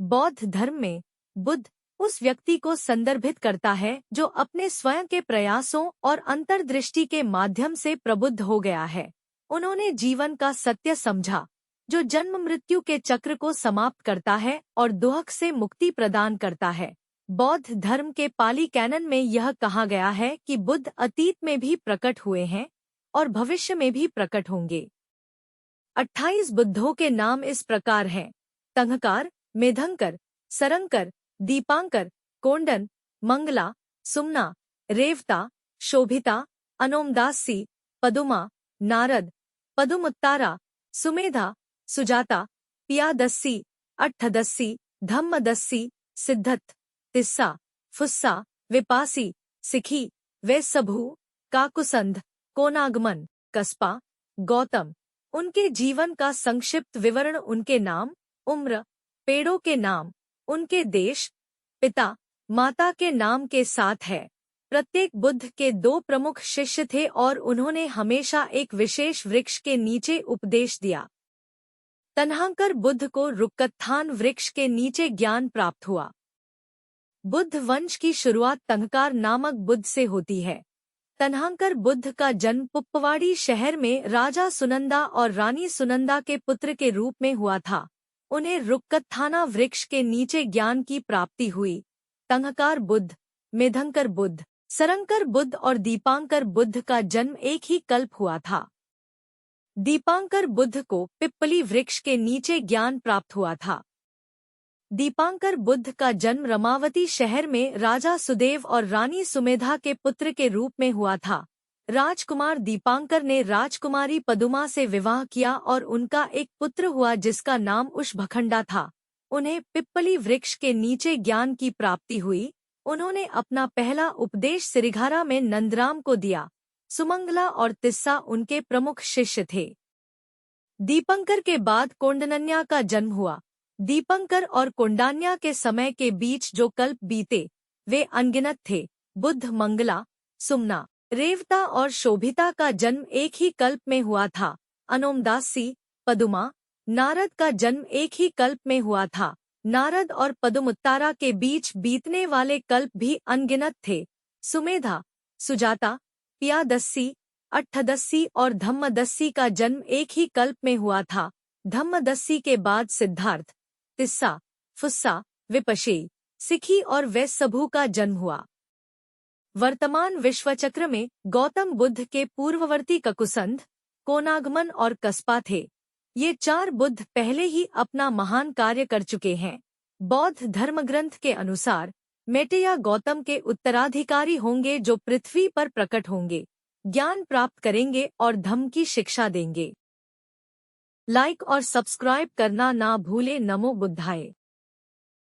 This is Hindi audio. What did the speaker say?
बौद्ध धर्म में बुद्ध उस व्यक्ति को संदर्भित करता है जो अपने स्वयं के प्रयासों और अंतर्दृष्टि के माध्यम से प्रबुद्ध हो गया है। उन्होंने जीवन का सत्य समझा, जो जन्म मृत्यु के चक्र को समाप्त करता है और दुख से मुक्ति प्रदान करता है। बौद्ध धर्म के पाली कैनन में यह कहा गया है कि बुद्ध अतीत में भी प्रकट हुए हैं और भविष्य में भी प्रकट होंगे। 28 बुद्धों के नाम इस प्रकार हैं: तंहकार, मेधंकर, सरंकर, दीपांकर, कोंडन, मंगला, सुमना, रेवता, शोभिता, अनोमदासी, पदुमा, नारद, पदुमुत्तारा, सुमेधा, सुजाता, पियादस्सी, अट्ठदस्सी, धम्मदस्सी, सिद्धत, तिस्सा, फुस्सा, विपासी, सिखी, वैसभू, काकुसंध, कोनागमन, कस्पा, गौतम। उनके जीवन का संक्षिप्त विवरण उनके नाम, उम्र, पेड़ों के नाम, उनके देश, पिता, माता के नाम के साथ है। प्रत्येक बुद्ध के 2 प्रमुख शिष्य थे और उन्होंने हमेशा एक विशेष वृक्ष के नीचे उपदेश दिया। तन्हांकर बुद्ध को रुक्कत्थान वृक्ष के नीचे ज्ञान प्राप्त हुआ। बुद्ध वंश की शुरुआत तंहकार नामक बुद्ध से होती है। तन्हांकर बुद्ध का जन्म पुप्पवाड़ी शहर में राजा सुनंदा और रानी सुनंदा के पुत्र के रूप में हुआ था। उन्हें रुक्कत्थाना वृक्ष के नीचे ज्ञान की प्राप्ति हुई। तंहकार बुद्ध, मेधंकर बुद्ध, सरंकर बुद्ध और दीपांकर बुद्ध का जन्म एक ही कल्प हुआ था। दीपांकर बुद्ध को पिप्पली वृक्ष के नीचे ज्ञान प्राप्त हुआ था। दीपांकर बुद्ध का जन्म रमावती शहर में राजा सुदेव और रानी सुमेधा के पुत्र के रूप में हुआ था। राजकुमार दीपांकर ने राजकुमारी पदुमा से विवाह किया और उनका एक पुत्र हुआ जिसका नाम उशभखंडा था। उन्हें पिप्पली वृक्ष के नीचे ज्ञान की प्राप्ति हुई। उन्होंने अपना पहला उपदेश सिरिघारा में नंदराम को दिया। सुमंगला और तिस्सा उनके प्रमुख शिष्य थे। दीपंकर के बाद कोंडनन्या का जन्म हुआ। दीपंकर और कोंडान्या के समय के बीच जो कल्प बीते वे अनगिनत थे। बुद्ध, मंगला, सुमना, रेवता और शोभिता का जन्म एक ही कल्प में हुआ था। अनोमदासी, पदुमा, नारद का जन्म एक ही कल्प में हुआ था। नारद और पदुमुत्तारा के बीच बीतने वाले कल्प भी अनगिनत थे। सुमेधा, सुजाता, पियादस्सी, अट्ठदस्सी और धम्मदस्सी का जन्म एक ही कल्प में हुआ था। धम्मदस्सी के बाद सिद्धार्थ, तिस्सा, फुस्सा, विपशेई, सिखी और वैसभू का जन्म हुआ। वर्तमान विश्वचक्र में गौतम बुद्ध के पूर्ववर्ती ककुसंध, कोनागमन और कस्पा थे। ये 4 बुद्ध पहले ही अपना महान कार्य कर चुके हैं। बौद्ध धर्मग्रंथ के अनुसार मेटेया गौतम के उत्तराधिकारी होंगे जो पृथ्वी पर प्रकट होंगे, ज्ञान प्राप्त करेंगे और धम्म की शिक्षा देंगे। लाइक और सब्सक्राइब करना ना भूले। नमो बुद्धाय।